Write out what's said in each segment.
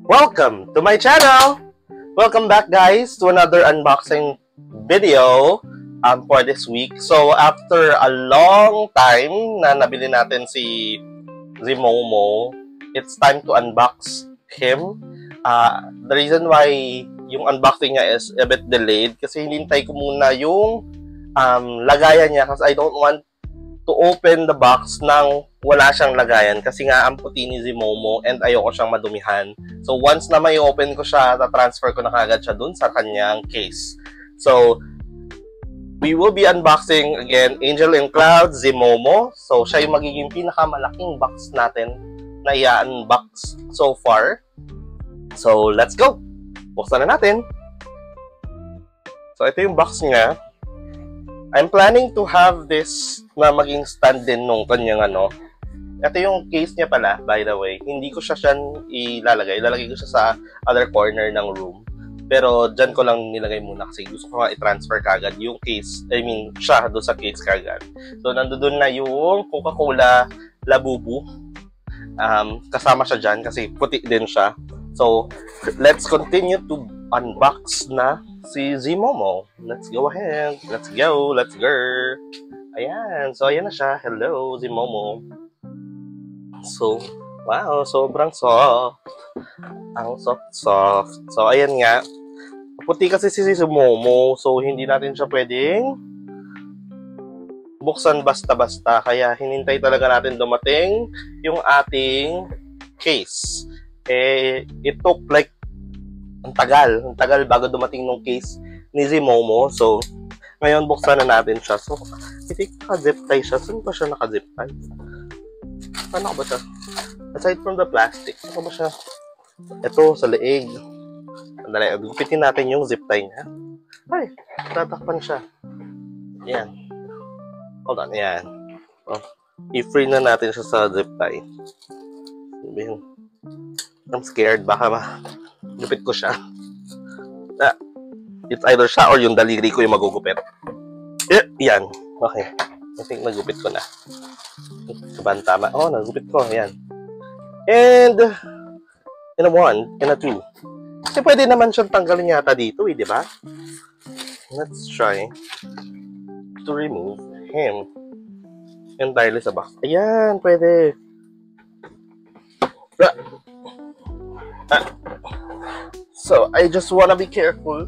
Welcome to my channel! Welcome back guys to another unboxing video for this week. So after a long time na nabili natin si Zimomo, it's time to unbox him. The reason why yung unboxing niya is a bit delayed kasi hinintay ko muna yung lagayan niya kasi I don't want to open the box nang wala siyang lagayan kasi nga ang puti ni Zimomo and ayoko siyang madumihan. So once na may open ko siya, ta-transfer ko na kagad siya dun sa kanyang case. So we will be unboxing again Angel and Cloud Zimomo. So siya yung magiging pinakamalaking box natin na i-unbox so far. So let's go! Buksan na natin! So ito yung box niya. I'm planning to have this na maging stand din nung kanyang ano. Ito yung case niya pala, by the way. Hindi ko siya ilalagay. Ilalagay ko siya sa other corner ng room. Pero dyan ko lang nilagay muna kasi gusto ko nga i-transfer kagad yung case. I mean, siya doon sa case kagad. So, nandoon na yung Coca-Cola Labubu. Kasama siya dyan kasi puti din siya. So, let's continue to unbox na si Zimomo. Let's go ahead. Let's go. Let's go. Ayan. So, ayan na siya. Hello, Zimomo. So, wow. Sobrang soft. Ang soft-soft. So, ayan nga. Puti kasi si Zimomo. So, hindi natin siya pwedeng buksan basta-basta. Kaya, hinintay talaga natin dumating yung ating case. It took like ang tagal bago dumating ng case ni Zimomo. So, ngayon buksan na natin siya. So, I think naka-zip tie siya. Saan ba siya naka-zip tie? Ano ba siya? Aside from the plastic, ano ba siya? Ito, sa leeg. Andali, gupitin natin yung zip tie niya. Ay, tatakpan siya. Yan. Hold on, yan. Oh, i-free na natin siya sa zip tie. I'm scared. Baka gupit ko siya. It's either siya or yung daliri ko yung magugupit. Yan. Okay. I think nagupit ko na. Saban tama. Oh, nagupit ko. Yan. And, in a 1, in a 2. Kasi pwede naman siyang tanggalin yata dito, di ba? Let's try to remove him entirely sa box. Ayan, pwede. So, I just wanna be careful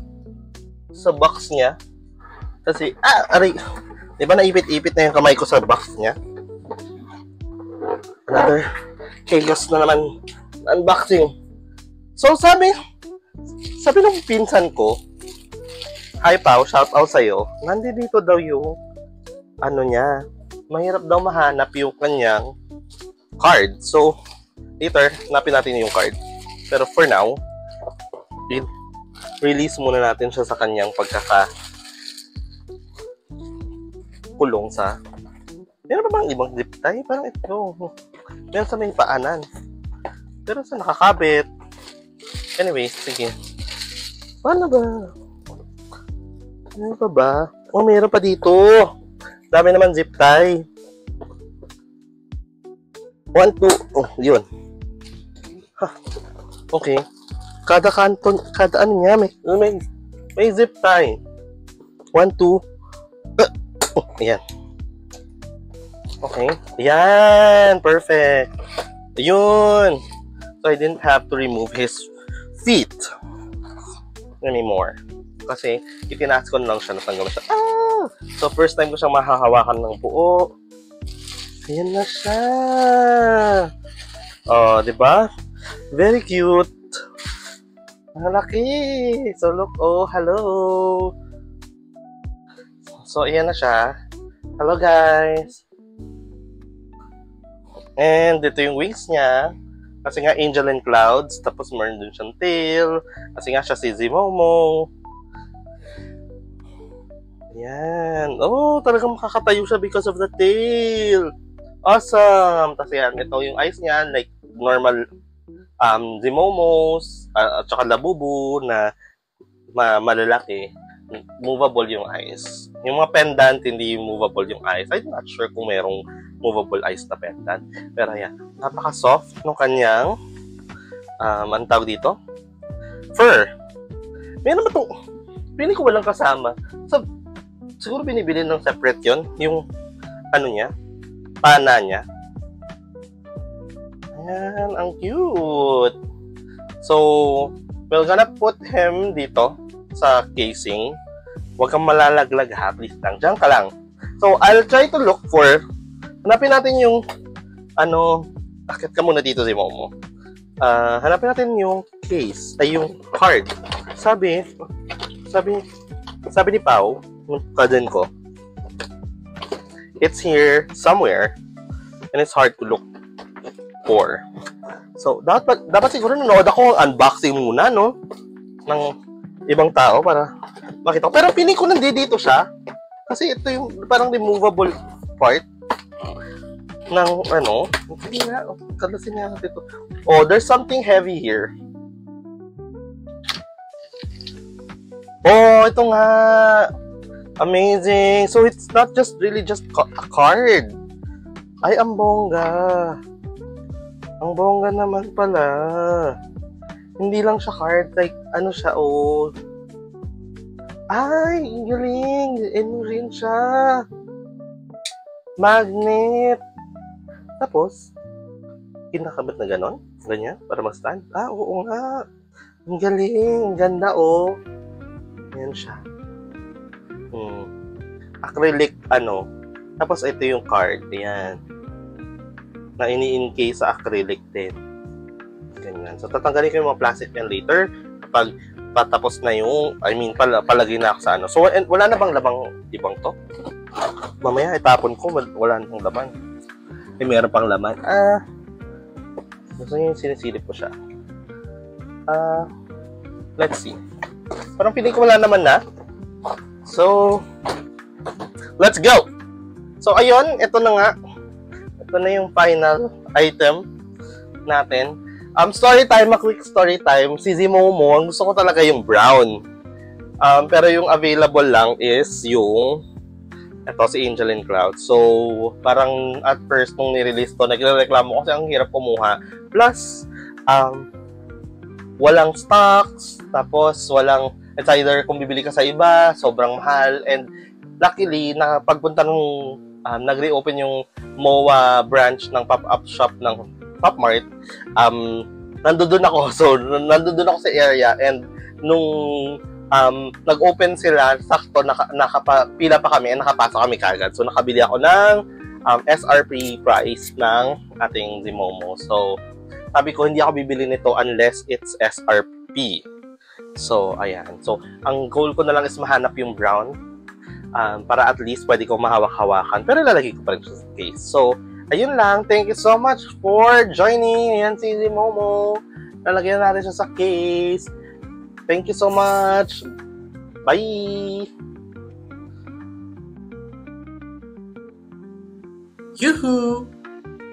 sa box niya. Kasi, aray. Di ba naipit-ipit na yung kamay ko sa box niya? Another chaos na naman. Unboxing. So, sabi ng pinsan ko, hi Pao, shout out sa'yo. Nandito daw yung, ano niya, mahirap daw mahanap yung kanyang card. So, later, hanapin natin yung card. Pero for now, release muna natin siya sa kanyang pagkakakulong sa... Meron ba bang ibang zip tie? Parang ito. Meron sa may paanan. Pero sa nakakabit. Anyway, sige. Paano ba? Meron pa ba? Oh, meron pa dito. Dami naman zip tie. 1, 2. Oh, yun. Okay. Kada kanton, kada ano niya, may zip tie. 1, 2. Ayan. Okay. Ayan. Perfect. Ayun. So, I didn't have to remove his feet anymore. Kasi, itinaas ko na lang siya, natanggal na siya. So, first time ko siyang mahahawakan ng buo. Ayan na siya. Oh, diba? Very cute. Ang laki. So, look. Oh, hello. So, ayan na siya. Hello, guys. And, dito yung wings niya. Kasi nga, Angel and Clouds. Tapos, meron dun siyang tail. Kasi nga, siya si Zimomo. Ayan. Oh, talagang makakatayo siya because of the tail. Awesome. Tapos, yan. Ito yung eyes niya. Like, normal Zimomos, at saka Labubu na malalaki, movable yung eyes. Yung mga pendant, hindi movable yung eyes. I'm not sure kung merong movable eyes na pendant. Pero yan, napaka-soft ng kanyang Ang tawag dito? Fur. Meron ba itong, pili ko walang kasama. So, siguro binibili ng separate yon yung, niya, pana niya. Ayan, ang cute. So, we're gonna put him dito sa casing. Huwag kang malalaglag ha, please lang. Diyan ka lang. So, I'll try to look for, hanapin natin yung, akit ka muna dito si Momo. Hanapin natin yung case, ay yung card. Sabi ni Pao, yung cousin ko, it's here somewhere, and it's hard to look for. So, dapat siguro nanood ako ang unboxing muna, no? Ng ibang tao para makita ko. Pero piling ko nandito siya. Kasi ito yung parang removable part ng hindi nga. Kalasin nga natin ito. Oh, there's something heavy here. Oh, ito nga. Amazing. So, it's not really just a card. Ay, ang bongga. Ang bongga naman pala. Hindi lang siya card. Like, siya, oh. Ay, galing. Rin siya. Magnet. Tapos, kinakabit na ganon. Ganyan, para mag-stand. Oo nga. Ang galing. Ang ganda, oh. Ayan siya. Acrylic, Tapos, ito yung card. Ayan. Na ini-encase sa acrylic din. Ganyan. So, tatanggalin ko yung mga plastic yan later. Kapag patapos na yung, palagay na ako sa So, wala na bang labang ibang to? Mamaya, itapon ko. Wala na laman. Meron pang laman. Gusto nyo yung sinisilip ko siya. Let's see. Parang feeling ko wala naman na. So, let's go! So, ayun. Ito na nga. Ito na yung final item natin. Story time, a quick story time. Si Zimomo, ang gusto ko talaga yung brown. Pero yung available lang is yung si Angel and Cloud. So, parang at first nung nirelease to, nagreklamo kasi ang hirap kumuha. Plus, walang stocks, tapos it's either kung bibili ka sa iba, sobrang mahal. And luckily, pagpunta nung nag-reopen yung MOA branch ng pop-up shop ng PopMart, nandoon ako. So, nandoon ako sa area, and nung nag-open sila, sakto, pila pa kami, and nakapasok kami kagad. So, nakabili ako ng SRP price ng ating Zimomo. So, sabi ko, hindi ako bibili nito unless it's SRP. So, ayan. So, ang goal ko na lang is mahanap yung brown para at least pwede ko mahawak-hawakan. Pero lalagay ko pa rin sa case. So, ayun lang. Thank you so much for joining. Ayan si Zimomo. Lalagyan natin siya sa case. Thank you so much. Bye! Yoo-hoo!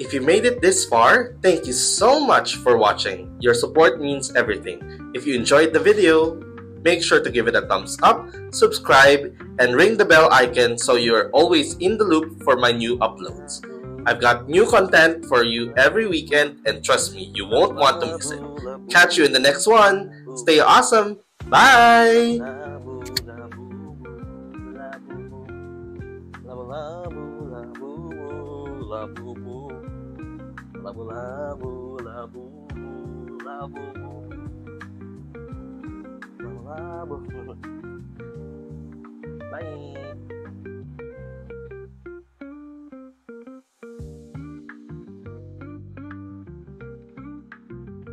If you made it this far, thank you so much for watching. Your support means everything. If you enjoyed the video, make sure to give it a thumbs up, subscribe, and ring the bell icon so you're always in the loop for my new uploads. I've got new content for you every weekend, and trust me, you won't want to miss it. Catch you in the next one. Stay awesome. Bye! Bye!